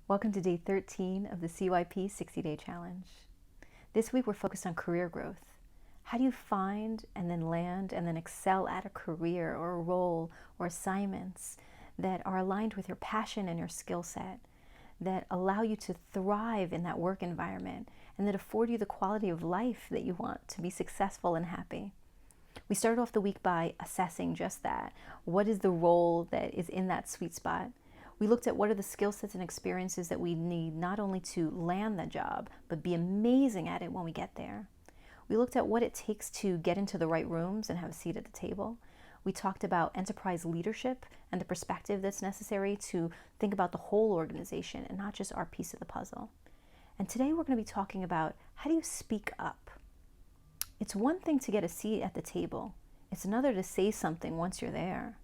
Welcome to day 13 of the CYP 60-Day Challenge. This week we're focused on career growth. How do you find and then land and then excel at a career or a role or assignments that are aligned with your passion and your skill set, that allow you to thrive in that work environment and that afford you the quality of life that you want to be successful and happy? We started off the week by assessing just that. What is the role that is in that sweet spot? We looked at what are the skill sets and experiences that we need not only to land the job, but be amazing at it when we get there. We looked at what it takes to get into the right rooms and have a seat at the table. We talked about enterprise leadership and the perspective that's necessary to think about the whole organization and not just our piece of the puzzle. And today we're going to be talking about how do you speak up? It's one thing to get a seat at the table. It's another to say something once you're there.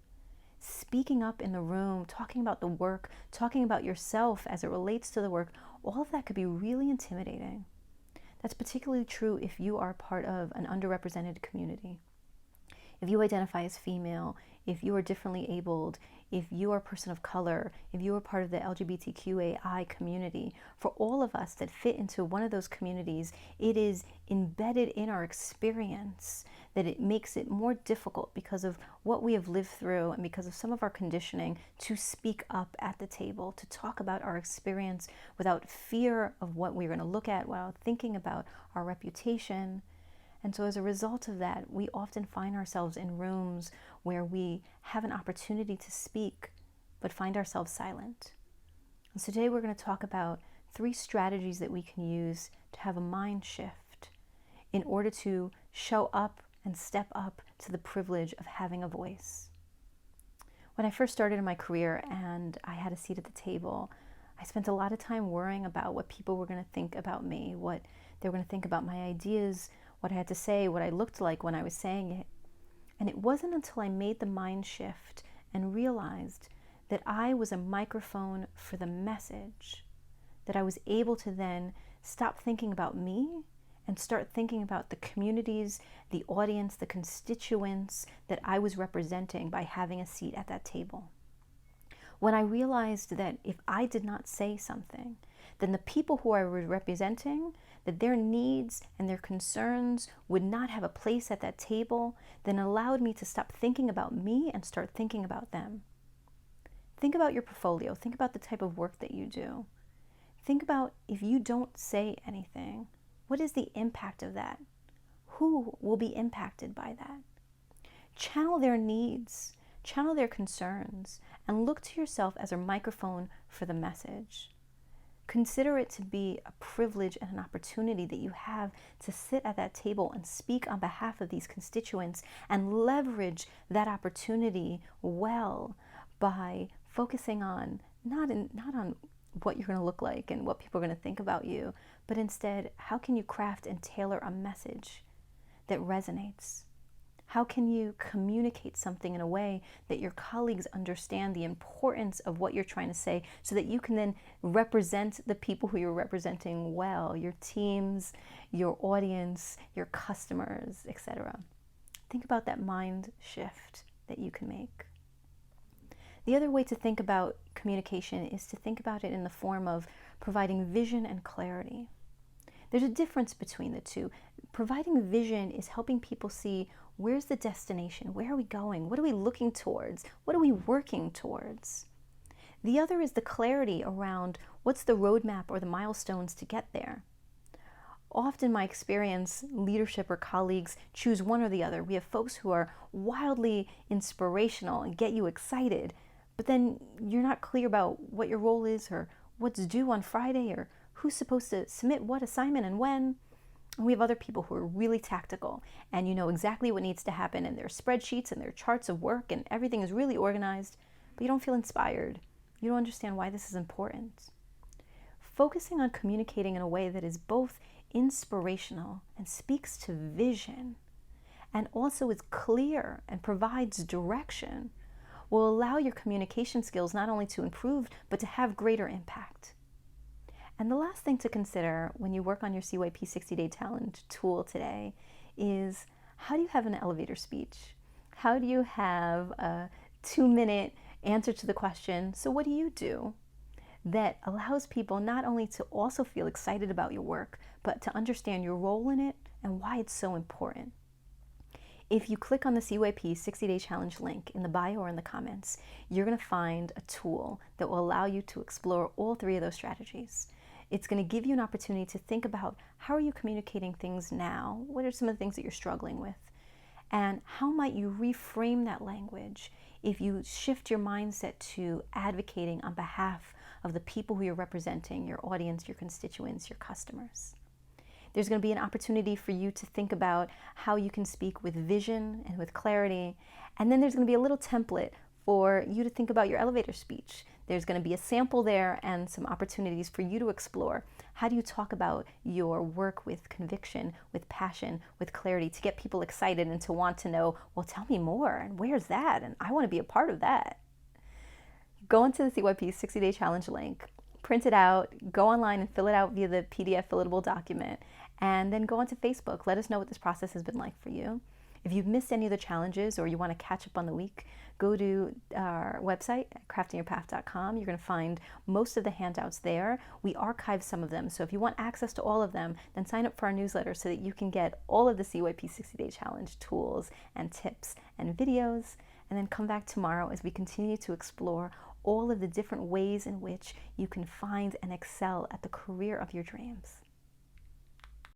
Speaking up in the room, talking about the work, talking about yourself as it relates to the work, all of that could be really intimidating. That's particularly true if you are part of an underrepresented community. If you identify as female, if you are differently abled, if you are a person of color, if you are part of the LGBTQAI community, for all of us that fit into one of those communities, it is embedded in our experience that it makes it more difficult because of what we have lived through and because of some of our conditioning to speak up at the table, to talk about our experience without fear of what we're going to look at, without thinking about our reputation. And so as a result of that, we often find ourselves in rooms where we have an opportunity to speak, but find ourselves silent. And so today we're going to talk about 3 strategies that we can use to have a mind shift in order to show up and step up to the privilege of having a voice. When I first started in my career and I had a seat at the table, I spent a lot of time worrying about what people were going to think about me, what they were going to think about my ideas, what I had to say, what I looked like when I was saying it. And it wasn't until I made the mind shift and realized that I was a microphone for the message, that I was able to then stop thinking about me and start thinking about the communities, the audience, the constituents that I was representing by having a seat at that table. When I realized that if I did not say something, then the people who I was representing, that their needs and their concerns would not have a place at that table, then allowed me to stop thinking about me and start thinking about them. Think about your portfolio. Think about the type of work that you do. Think about if you don't say anything, what is the impact of that? Who will be impacted by that? Channel their needs, channel their concerns, and look to yourself as a microphone for the message. Consider it to be a privilege and an opportunity that you have to sit at that table and speak on behalf of these constituents and leverage that opportunity well by focusing on not on what you're going to look like and what people are going to think about you, but instead, how can you craft and tailor a message that resonates? How can you communicate something in a way that your colleagues understand the importance of what you're trying to say so that you can then represent the people who you're representing well, your teams, your audience, your customers, etc. Think about that mind shift that you can make. The other way to think about communication is to think about it in the form of providing vision and clarity. There's a difference between the two. Providing vision is helping people see where's the destination, where are we going, what are we looking towards, what are we working towards. The other is the clarity around what's the roadmap or the milestones to get there. Often, my experience, leadership or colleagues choose one or the other. We have folks who are wildly inspirational and get you excited, but then you're not clear about what your role is or what's due on Friday or who's supposed to submit what assignment and when. And we have other people who are really tactical and you know exactly what needs to happen in their spreadsheets and their charts of work and everything is really organized, but you don't feel inspired. You don't understand why this is important. Focusing on communicating in a way that is both inspirational and speaks to vision and also is clear and provides direction will allow your communication skills not only to improve, but to have greater impact. And the last thing to consider when you work on your CYP 60-Day Challenge tool today is how do you have an elevator speech? How do you have a 2-minute answer to the question, so what do you do? that allows people not only to also feel excited about your work, but to understand your role in it and why it's so important. If you click on the CYP 60-Day Challenge link in the bio or in the comments, you're going to find a tool that will allow you to explore all 3 of those strategies. It's going to give you an opportunity to think about how are you communicating things now? What are some of the things that you're struggling with? And how might you reframe that language if you shift your mindset to advocating on behalf of the people who you're representing, your audience, your constituents, your customers? There's going to be an opportunity for you to think about how you can speak with vision and with clarity. And then there's going to be a little template for you to think about your elevator speech. There's going to be a sample there and some opportunities for you to explore. How do you talk about your work with conviction, with passion, with clarity, to get people excited and to want to know, well, tell me more, and where's that? And I want to be a part of that. Go into the CYP 60-Day Challenge link, print it out, go online and fill it out via the PDF fillable document, and then go onto Facebook. Let us know what this process has been like for you. If you've missed any of the challenges or you want to catch up on the week, go to our website at craftingyourpath.com. You're going to find most of the handouts there. We archive some of them, so if you want access to all of them, then sign up for our newsletter so that you can get all of the CYP 60-Day Challenge tools and tips and videos, and then come back tomorrow as we continue to explore all of the different ways in which you can find and excel at the career of your dreams.